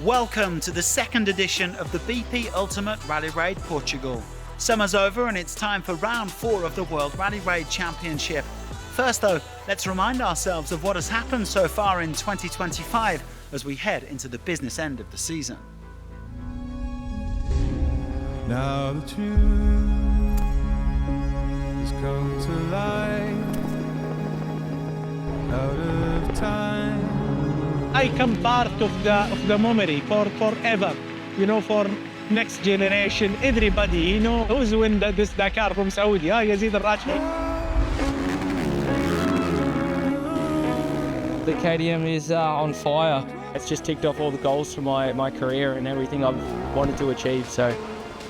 Welcome to the second edition of the BP Ultimate Rally Raid Portugal. Summer's over and it's time for round 4 of the World Rally Raid Championship. First though, let's remind ourselves of what has happened so far in 2025 as we head into the business end of the season. Now the truth has come to light out of time. I come part of the memory for forever, for next generation, everybody, who's win this Dakar from Saudi, Yazid al-Rajhi. The KTM is on fire. It's just ticked off all the goals for my career and everything I've wanted to achieve, so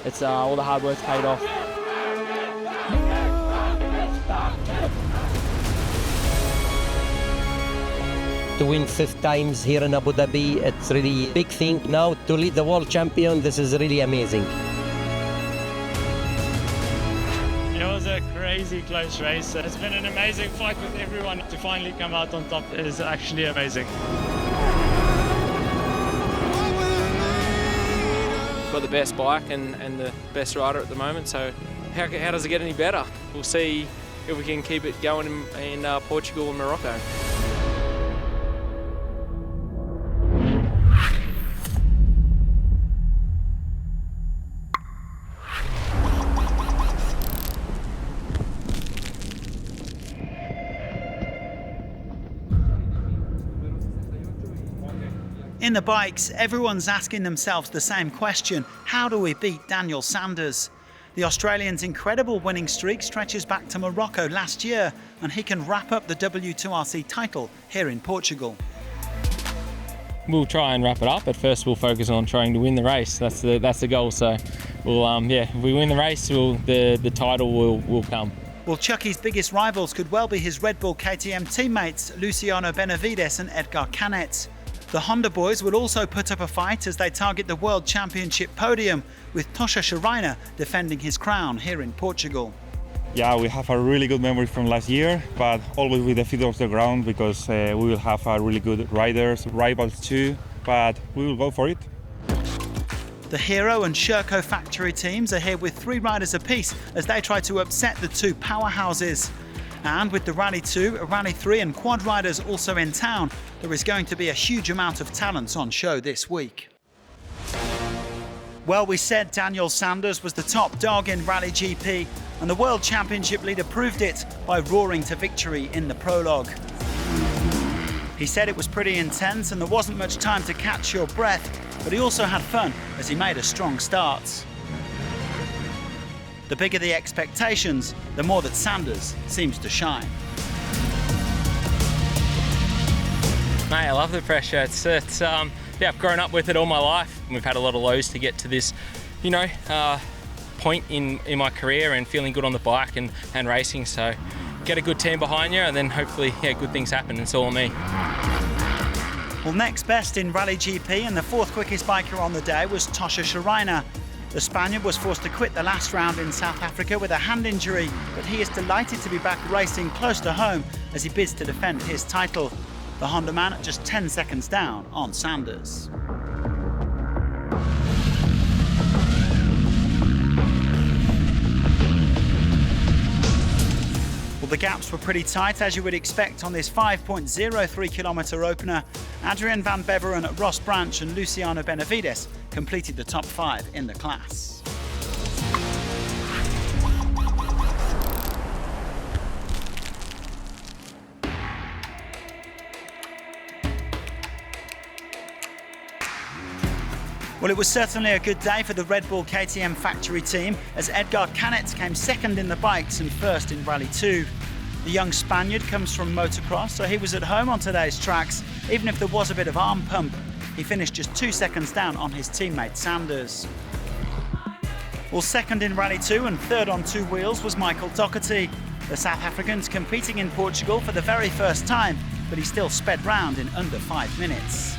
it's all the hard work's paid off. To win 5 times here in Abu Dhabi, it's really a big thing. Now to lead the world champion, this is really amazing. It was a crazy close race. It's been an amazing fight with everyone. To finally come out on top is actually amazing. Got the best bike and the best rider at the moment, so how does it get any better? We'll see if we can keep it going in Portugal and Morocco. In the bikes, everyone's asking themselves the same question: how do we beat Daniel Sanders? The Australian's incredible winning streak stretches back to Morocco last year, and he can wrap up the W2RC title here in Portugal. We'll try and wrap it up, but first we'll focus on trying to win the race. That's the goal. So we'll if we win the race, the title will come. Well, Chucky's biggest rivals could well be his Red Bull KTM teammates Luciano Benavides and Edgar Canet. The Honda boys will also put up a fight as they target the World Championship podium, with Tosha Shiraina defending his crown here in Portugal. Yeah, we have a really good memory from last year, but always with the feet off the ground because we will have really good riders, rivals too, but we will go for it. The Hero and Sherco factory teams are here with 3 riders apiece as they try to upset the 2 powerhouses. And with the Rally 2, Rally 3 and quad riders also in town, there is going to be a huge amount of talents on show this week. Well, we said Daniel Sanders was the top dog in Rally GP, and the World Championship leader proved it by roaring to victory in the Prologue. He said it was pretty intense and there wasn't much time to catch your breath, but he also had fun as he made a strong start. The bigger the expectations, the more that Sanders seems to shine. Mate, I love the pressure. I've grown up with it all my life. We've had a lot of lows to get to this, point in my career and feeling good on the bike and racing. So get a good team behind you and then hopefully, good things happen. It's all on me. Well, next best in Rally GP and the 4th quickest biker on the day was Tosha Shiraina. The Spaniard was forced to quit the last round in South Africa with a hand injury, but he is delighted to be back racing close to home as he bids to defend his title. The Honda man just 10 seconds down on Sanders. Well, the gaps were pretty tight, as you would expect on this 5.03 kilometre opener. Adrian van Beveren, Ross Branch and Luciano Benavides completed the top 5 in the class. Well, it was certainly a good day for the Red Bull KTM factory team as Edgar Canet came second in the bikes and first in Rally 2. The young Spaniard comes from motocross, so he was at home on today's tracks, even if there was a bit of arm pump. He finished just 2 seconds down on his teammate Sanders. Well, second in Rally 2 and third on 2 wheels was Michael Doherty. The South African's competing in Portugal for the very first time, but he still sped round in under 5 minutes.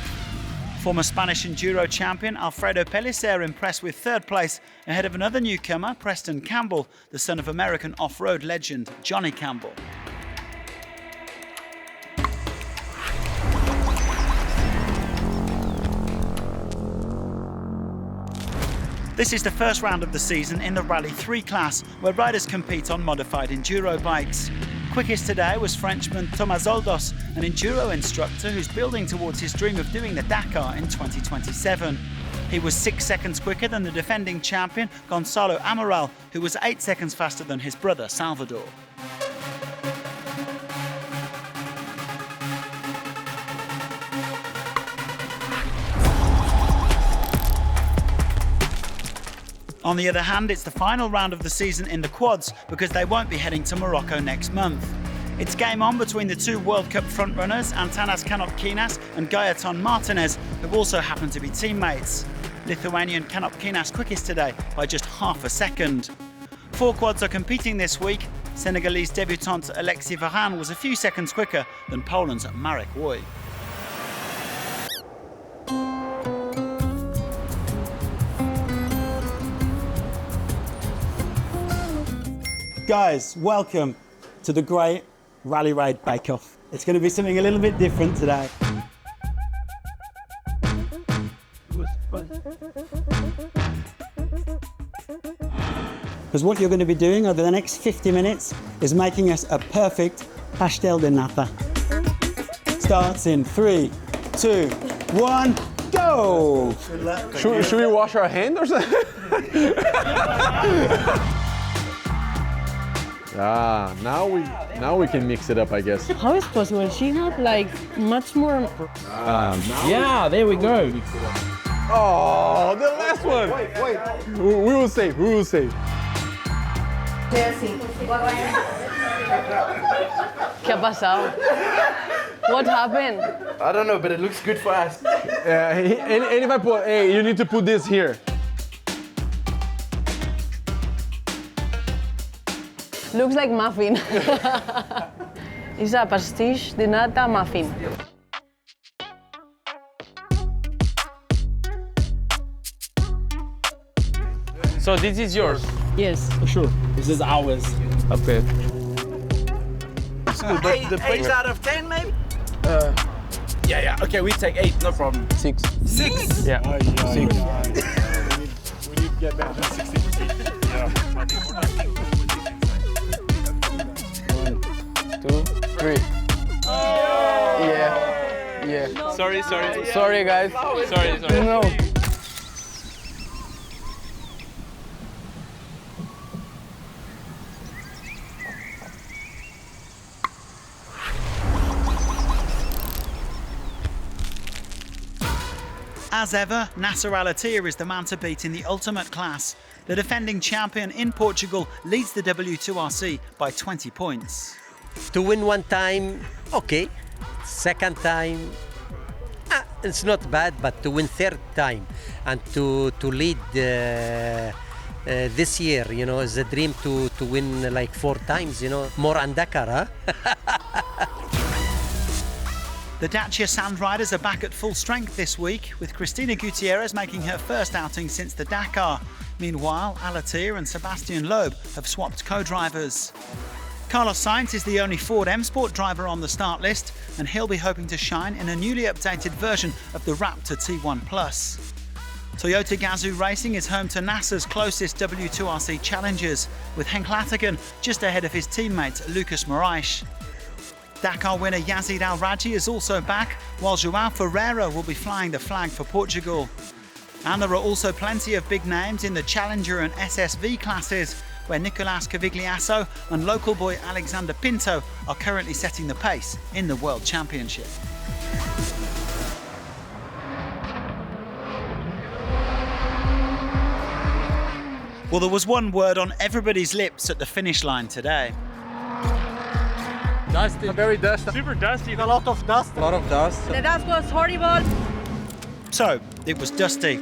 Former Spanish Enduro champion Alfredo Pellicer impressed with 3rd place ahead of another newcomer, Preston Campbell, the son of American off-road legend Johnny Campbell. This is the first round of the season in the Rally 3 class, where riders compete on modified enduro bikes. Quickest today was Frenchman Thomas Oldos, an enduro instructor who's building towards his dream of doing the Dakar in 2027. He was 6 seconds quicker than the defending champion Gonzalo Amaral, who was 8 seconds faster than his brother Salvador. On the other hand, it's the final round of the season in the quads because they won't be heading to Morocco next month. It's game on between the two World Cup frontrunners, Antanas Kanopkinas and Gaetan Martinez, who also happen to be teammates. Lithuanian Kanopkinas quickest today by just half a second. 4 quads are competing this week. Senegalese debutant Alexis Varane was a few seconds quicker than Poland's Marek Woj. Guys, welcome to the great Rally Raid Bake Off. It's going to be something a little bit different today. Because what you're going to be doing over the next 50 minutes is making us a perfect pastel de nata. Starts in 3, 2, 1, go! Should we wash our hands or something? Now we can mix it up, I guess. How is possible? She had like much more. Yeah, there we go. Oh, the last one. Wait. We will save. ¿Qué ha pasado? What happened? I don't know, but it looks good for us. And if I put, hey, you need to put this here. Looks like muffin. It's a pastiche de nata muffin. So this is yours? Yes. Sure. This is ours. Okay. Eight out of 10, maybe? Yeah. Okay, we take 8, no problem. 6. 6? Yeah. 6. We need to get better than 60%. Yeah. 1, 2, 3. Yeah. Sorry, guys. Sorry. No. As ever, Nasser al-Attiyah is the man to beat in the ultimate class. The defending champion in Portugal leads the W2RC by 20 points. To win one time, okay. Second time, it's not bad, but to win third time and to lead this year, you know, is a dream to win like 4 times, you know, more on Dakar, huh? The Dacia Sand Riders are back at full strength this week, with Cristina Gutierrez making her first outing since the Dakar. Meanwhile, al-Attiyah and Sebastian Loeb have swapped co-drivers. Carlos Sainz is the only Ford M Sport driver on the start list, and he'll be hoping to shine in a newly updated version of the Raptor T1 Plus. Toyota Gazoo Racing is home to NASA's closest W2RC challengers, with Henk Lattegen just ahead of his teammate Lucas Moraes. Dakar winner Yazid Al-Raji is also back, while João Ferreira will be flying the flag for Portugal. And there are also plenty of big names in the Challenger and SSV classes, where Nicolas Cavigliasso and local boy Alexander Pinto are currently setting the pace in the World Championship. Well, there was one word on everybody's lips at the finish line today. Dusty. Very dusty. Super dusty. A lot of dust. The dust was horrible. So, it was dusty.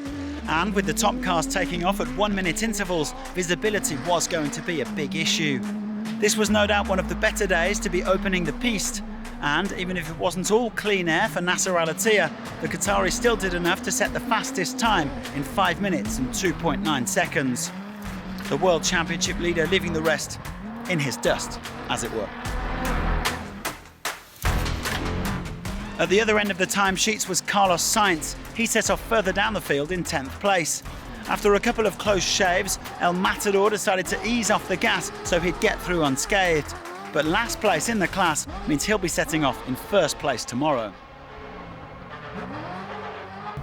And with the top cars taking off at 1-minute intervals, visibility was going to be a big issue. This was no doubt one of the better days to be opening the piste. And even if it wasn't all clean air for Nasser al-Attiyah, the Qatari still did enough to set the fastest time in 5 minutes and 2.9 seconds. The World Championship leader leaving the rest in his dust, as it were. At the other end of the timesheets was Carlos Sainz. He set off further down the field in 10th place. After a couple of close shaves, El Matador decided to ease off the gas so he'd get through unscathed. But last place in the class means he'll be setting off in first place tomorrow.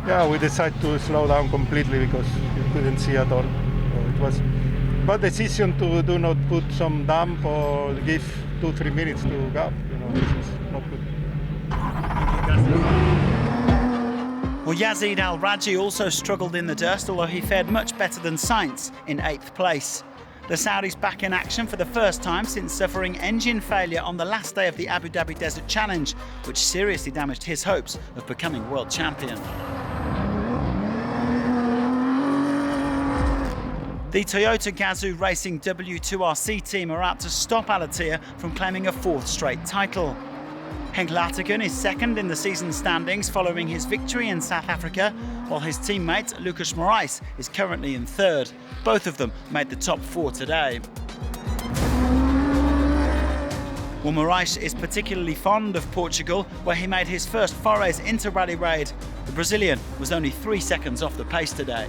Yeah, we decided to slow down completely because you couldn't see at all. So it was a bad decision to do not put some damp or give 2-3 minutes to gap. You know, this is not good. Well, Yazid Al-Raji also struggled in the dust, although he fared much better than Sainz in 8th place. The Saudis back in action for the first time since suffering engine failure on the last day of the Abu Dhabi Desert Challenge, which seriously damaged his hopes of becoming world champion. The Toyota Gazoo Racing W2RC team are out to stop al-Attiyah from claiming a 4th straight title. Henk Laterken is second in the season standings following his victory in South Africa, while his teammate Lucas Morais is currently in 3rd. Both of them made the top 4 today. Well, Morais is particularly fond of Portugal, where he made his first forays into Rally Raid. The Brazilian was only 3 seconds off the pace today.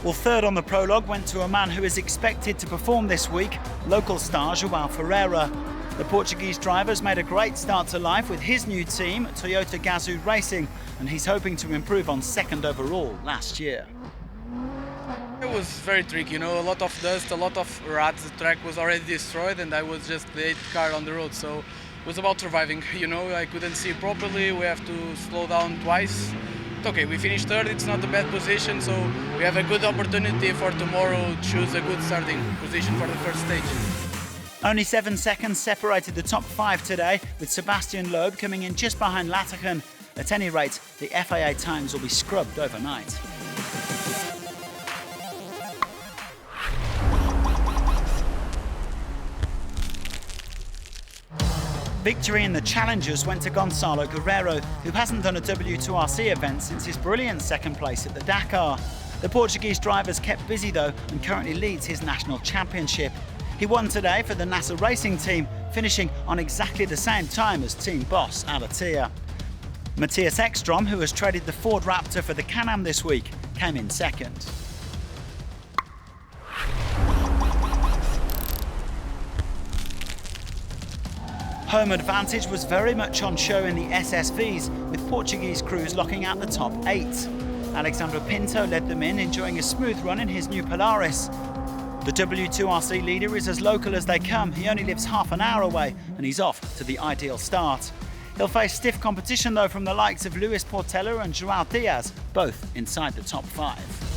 Well, 3rd on the prologue went to a man who is expected to perform this week, local star João Ferreira. The Portuguese driver's made a great start to life with his new team, Toyota Gazoo Racing, and he's hoping to improve on 2nd overall last year. It was very tricky, you know, a lot of dust, a lot of ruts, the track was already destroyed and I was just the 8th car on the road, so it was about surviving, you know, I couldn't see properly, we have to slow down twice. Okay, we finished 3rd, it's not a bad position, so we have a good opportunity for tomorrow to choose a good starting position for the first stage. Only 7 seconds separated the top 5 today, with Sebastian Loeb coming in just behind Laterken. At any rate, the FIA times will be scrubbed overnight. Victory in the Challengers went to Gonçalo Guerreiro, who hasn't done a W2RC event since his brilliant 2nd place at the Dakar. The Portuguese driver's kept busy though and currently leads his national championship. He won today for the NASA Racing team, finishing on exactly the same time as team boss al-Attiyah. Matthias Ekstrom, who has traded the Ford Raptor for the Can-Am this week, came in 2nd. Home advantage was very much on show in the SSVs, with Portuguese crews locking out the top 8. Alexandre Pinto led them in, enjoying a smooth run in his new Polaris. The W2RC leader is as local as they come. He only lives half an hour away and he's off to the ideal start. He'll face stiff competition though from the likes of Luis Portela and João Diaz, both inside the top 5.